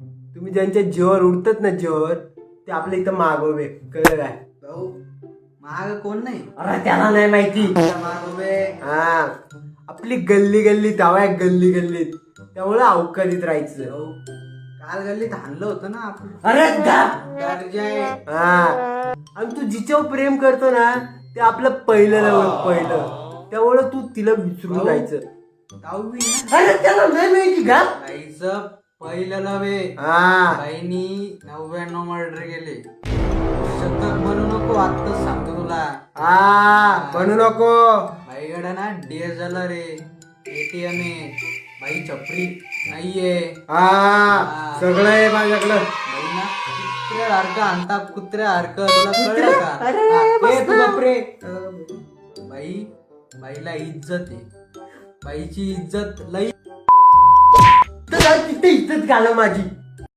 तुम्ही ज्यांच्या जीवावर उडतात ना जीवावर ते आपल्या इथं मागोवे, कळलं काय? भाऊ माग कोण नाही. अरे त्याला नाही माहिती. माग उभे. हा आपली गल्ली गल्ली धावा आहे, गल्ली गल्लीत, त्यामुळे अवकाळीत राहायचं. भाऊ काल गल्लीत हाणलं होतं ना आपण. अरे दर्जा आहे. हा आणि तू जिच्यावर प्रेम करतो ना ते आपलं पहिलं लव पहिलं, त्यामुळे तू तिला विसरून जायचं. दहावी ना. अरे त्याला नाही माहिती का? बाईचं पहिलं लवे. हा बाईनी 99 मर्डर केले. शतक म्हणू नको, आत्ताच सांगतो तुला. हा म्हणू नको. बाईकडे ना DSLR रे, ATM आहे. बाई छपरी नाहीये. हा सगळं आहे माझ्याकडं. बाई ना कुत्र्यासारखं आणता, कुत्र्यासारखं. तुला कळलं का? अरे, हा, ए, बस तू ना. बापरे. बाई बाईला इज्जत आहे. बाईची इज्जत लई. तर तिथे इज्जत घाला माझी.